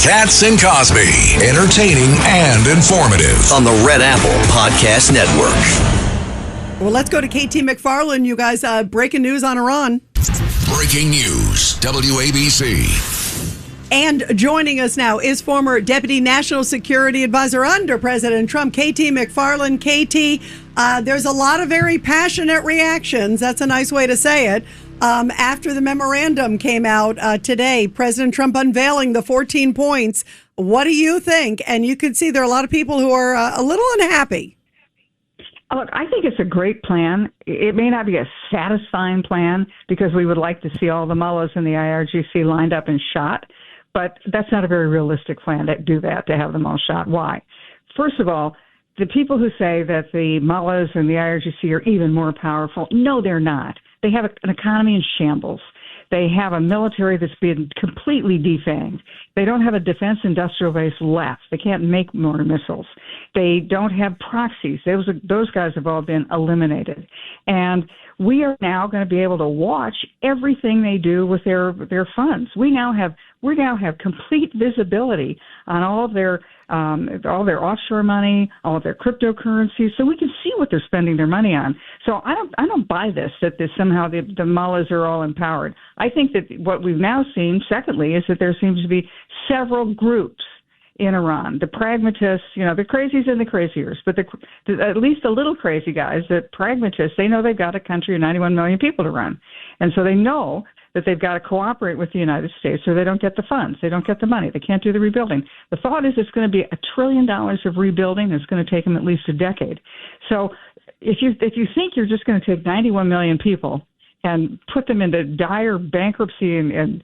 Katz and Cosby, entertaining and informative on the Red Apple Podcast Network. Well, let's go to KT McFarland. You guys, breaking news on Iran. Breaking news, WABC. And joining us now is former Deputy National Security Advisor under President Trump, KT McFarland. KT, there's a lot of very passionate reactions. That's a nice way to say it. After the memorandum came out today, President Trump unveiling the 14 points. What do you think? And you can see there are a lot of people who are a little unhappy. Look, I think it's a great plan. It may not be a satisfying plan because we would like to see all the mullahs in the IRGC lined up and shot, but that's not a very realistic plan to do that, to have them all shot. Why? First of all, the people who say that the mullahs and the IRGC are even more powerful, no, they're not. They have an economy in shambles. They have a military that's been completely defanged. They don't have a defense industrial base left. They can't make more missiles. They don't have proxies. Those guys have all been eliminated. And we are now going to be able to watch everything they do with their funds. We now have complete visibility on all of their offshore money, all of their cryptocurrencies, so we can see what they're spending their money on. So I don't buy this that somehow the mullahs are all empowered. I think that what we've now seen, secondly, is that there seems to be several groups in Iran. The pragmatists, the crazies and the craziers, but at least the little crazy guys, the pragmatists, they know they've got a country of 91 million people to run. And so they know that they've got to cooperate with the United States or they don't get the funds. They don't get the money. They can't do the rebuilding. The thought is it's going to be $1 trillion of rebuilding. It's going to take them at least a decade. So if you think you're just going to take 91 million people and put them into dire bankruptcy and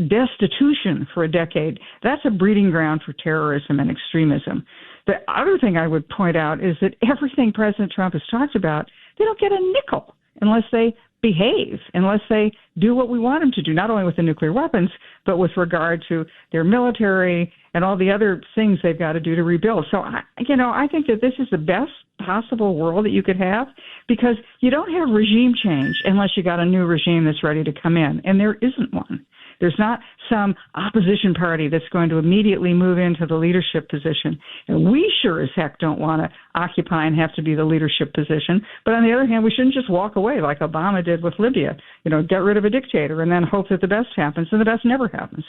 destitution for a decade, that's a breeding ground for terrorism and extremism. The other thing I would point out is that everything President Trump has talked about, they don't get a nickel unless they behave, unless they do what we want them to do, not only with the nuclear weapons, but with regard to their military and all the other things they've got to do to rebuild. So, I think that this is the best possible world that you could have, because you don't have regime change unless you got a new regime that's ready to come in, and there isn't one. There's not some opposition party that's going to immediately move into the leadership position. And we sure as heck don't want to occupy and have to be the leadership position. But on the other hand, we shouldn't just walk away like Obama did with Libya, get rid of a dictator and then hope that the best happens, and the best never happens.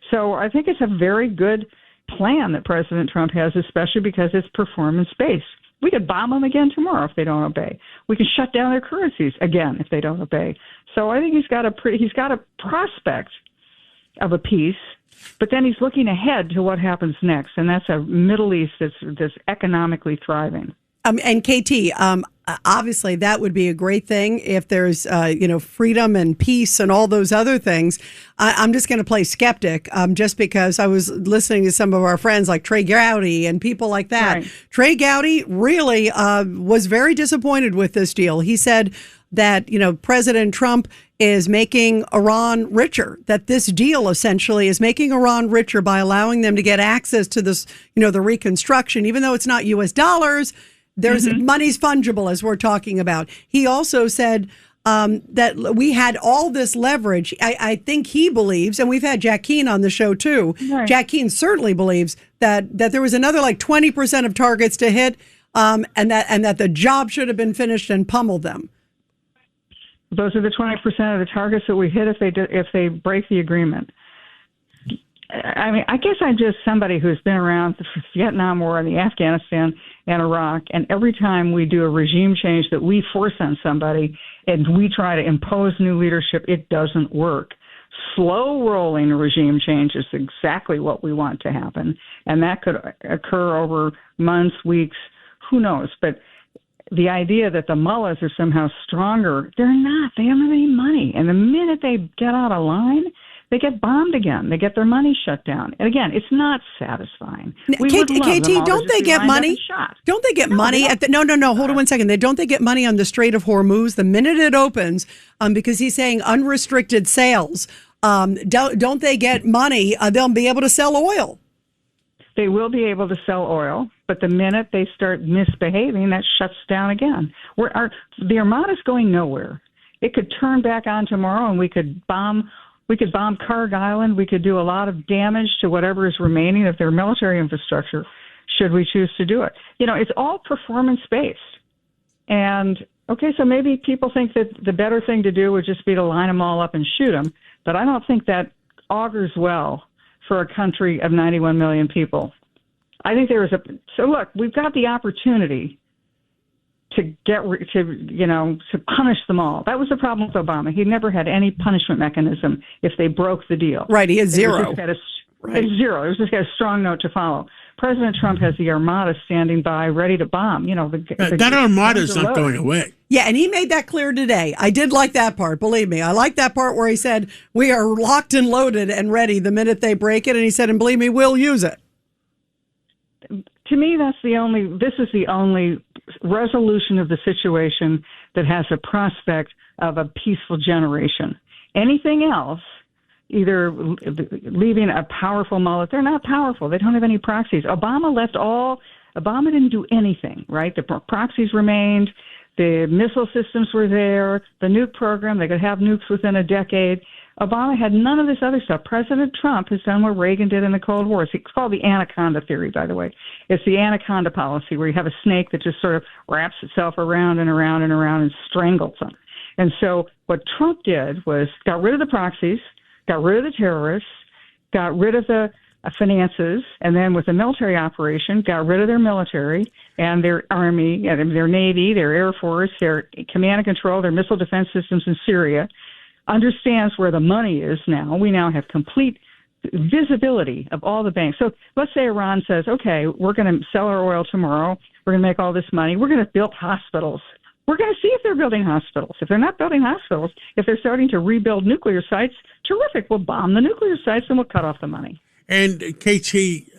So I think it's a very good plan that President Trump has, especially because it's performance-based. We could bomb them again tomorrow if they don't obey. We can shut down their currencies again if they don't obey. So I think he's got a prospect of a peace, but then he's looking ahead to what happens next, and that's a Middle East that's economically thriving. And KT, obviously that would be a great thing if there's, freedom and peace and all those other things. I'm just going to play skeptic just because I was listening to some of our friends like Trey Gowdy and people like that. Right. Trey Gowdy really was very disappointed with this deal. He said that, President Trump is making Iran richer, that this deal essentially is making Iran richer by allowing them to get access to this, the reconstruction, even though it's not U.S. dollars. There's money's fungible, as we're talking about. He also said that we had all this leverage. I think he believes, and we've had Jack Keane on the show too. Right. Jack Keane certainly believes that there was another like 20% of targets to hit, and that the job should have been finished and pummeled them. Those are the 20% of the targets that we hit if they break the agreement. I mean, I guess I'm just somebody who's been around the Vietnam War and the Afghanistan and Iraq, and every time we do a regime change that we force on somebody and we try to impose new leadership, it doesn't work. Slow rolling regime change is exactly what we want to happen, and that could occur over months, weeks, who knows. But the idea that the mullahs are somehow stronger, they're not. They don't have any money. And the minute they get out of line, they get bombed again. They get their money shut down. And again, it's not satisfying. KT, don't they get money? Don't they get money at the? No. Hold on 1 second. Don't they get money on the Strait of Hormuz the minute it opens? Because he's saying unrestricted sales. Don't they get money? They'll be able to sell oil. They will be able to sell oil, but the minute they start misbehaving, that shuts down again. The Armada's going nowhere. It could turn back on tomorrow, and we could bomb We could bomb Carg Island. We could do a lot of damage to whatever is remaining of their military infrastructure, should we choose to do it. It's all performance-based. And, okay, so maybe people think that the better thing to do would just be to line them all up and shoot them, but I don't think that augurs well for a country of 91 million people. I think so look, we've got the opportunity to punish them all. That was the problem with Obama. He never had any punishment mechanism if they broke the deal. Right, he had zero. Zero. It was just a strong note to follow. President Trump has the Armada standing by, ready to bomb. That Armada is not going away. Yeah, and he made that clear today. I did like that part, believe me. I like that part where he said, we are locked and loaded and ready the minute they break it. And he said, and believe me, we'll use it. To me, this is the only resolution of the situation that has a prospect of a peaceful generation. Anything else, either leaving a powerful mullet, they're not powerful. They don't have any proxies. Obama didn't do anything, right? The proxies remained. The missile systems were there. The nuke program, they could have nukes within a decade. Obama had none of this other stuff. President Trump has done what Reagan did in the Cold War. It's called the anaconda theory, by the way. It's the anaconda policy, where you have a snake that just sort of wraps itself around and around and around and strangles them. And so what Trump did was got rid of the proxies, got rid of the terrorists, got rid of the finances, and then with the military operation, got rid of their military and their army, and their navy, their air force, their command and control, their missile defense systems in Syria, understands where the money is now. We now have complete visibility of all the banks. So let's say Iran says, okay, we're going to sell our oil tomorrow. We're going to make all this money. We're going to build hospitals. We're going to see if they're building hospitals. If they're not building hospitals, if they're starting to rebuild nuclear sites, terrific. We'll bomb the nuclear sites and we'll cut off the money. And, KT,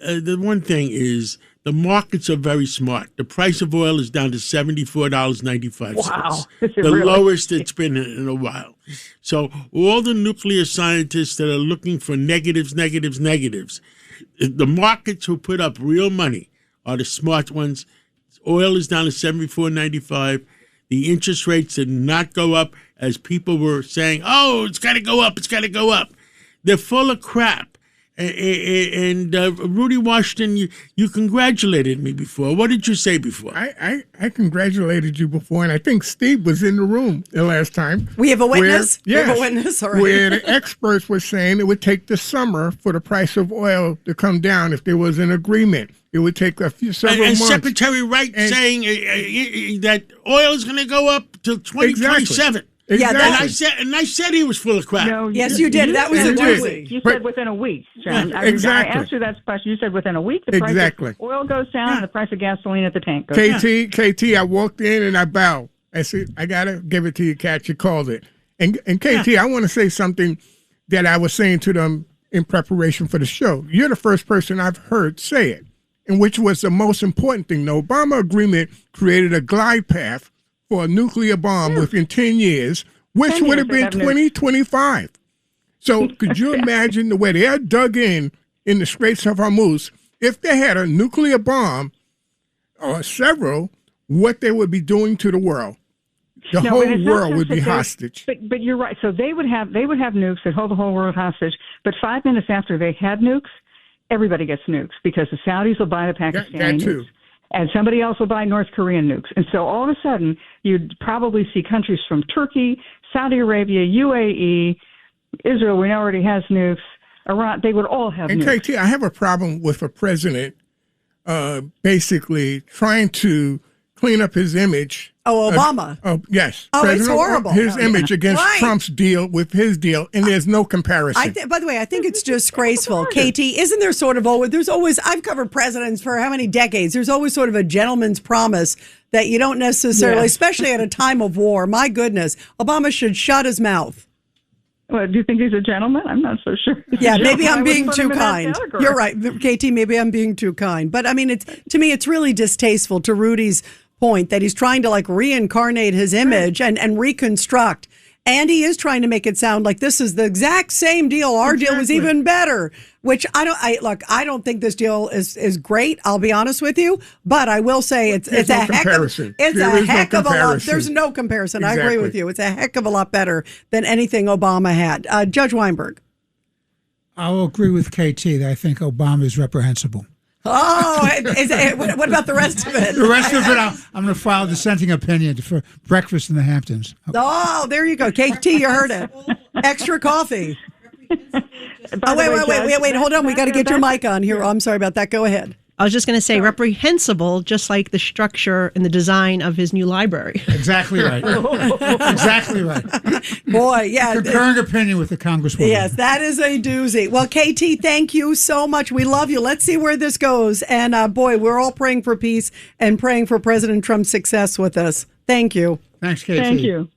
the one thing is the markets are very smart. The price of oil is down to $74.95. Wow. The lowest it's been in a while. So all the nuclear scientists that are looking for negatives, the markets who put up real money are the smart ones. Oil is down to $74.95. The interest rates did not go up as people were saying, oh, it's got to go up, They're full of crap. And Rudy Washington, you congratulated me before. What did you say before? I congratulated you before, and I think Steve was in the room the last time. We have a witness? We have a witness? All right. Where the experts were saying it would take the summer for the price of oil to come down if there was an agreement. It would take several months. And Secretary Wright saying that oil is going to go up till 2027. Exactly. Yeah, and I said he was full of crap. No, yes, you did. That was a doozy. You said within a week, John. Exactly. I asked you that question. You said within a week the price of oil goes down and the price of gasoline at the tank goes down. KT, I walked in and I bowed. I said, I got to give it to you, Kat. You called it. And KT, I want to say something that I was saying to them in preparation for the show. You're the first person I've heard say it, and which was the most important thing. The Obama agreement created a glide path for a nuclear bomb within 10 years, which would have been 2025. So could you imagine the way they are dug in the Straits of Hormuz, if they had a nuclear bomb or several, what they would be doing to the world? The whole world would be hostage. But you're right. So they would have nukes that hold the whole world hostage. But 5 minutes after they had nukes, everybody gets nukes because the Saudis will buy the Pakistani nukes. And somebody else will buy North Korean nukes. And so all of a sudden, you'd probably see countries from Turkey, Saudi Arabia, UAE, Israel, we know already has nukes, Iran, they would all have nukes. And KT, I have a problem with a president basically trying to clean up his image. Oh, Obama. Yes. Oh, President, it's horrible. His image against Trump's deal with his deal, and there's no comparison. By the way, I think it's disgraceful. KT, isn't there sort of always, I've covered presidents for how many decades, there's always sort of a gentleman's promise that you don't necessarily, especially at a time of war, my goodness, Obama should shut his mouth. Well, do you think he's a gentleman? I'm not so sure. Yeah, maybe I'm being too kind. You're right, KT, maybe I'm being too kind. But I mean, to me, it's really distasteful, to Rudy's point, that he's trying to like reincarnate his image and reconstruct. And he is trying to make it sound like this is the exact same deal. Our deal was even better, which I don't think this deal is great. I'll be honest with you, but I will say it's a heck of a lot. There's no comparison. Exactly. I agree with you. It's a heck of a lot better than anything Obama had. Judge Weinberg. I'll agree with KT that I think Obama is reprehensible. Oh, what about the rest of it? The rest of it, I'm going to file a dissenting opinion for breakfast in the Hamptons. Oh, there you go. KT, you heard it. Extra coffee. Wait. Hold on. We got to get your mic on here. Oh, I'm sorry about that. Go ahead. I was just going to say reprehensible, just like the structure and the design of his new library. Exactly right. Exactly right. Boy, yeah. Concurring opinion with the Congresswoman. Yes, that is a doozy. Well, KT, thank you so much. We love you. Let's see where this goes. And boy, we're all praying for peace and praying for President Trump's success with us. Thank you. Thanks, KT. Thank you.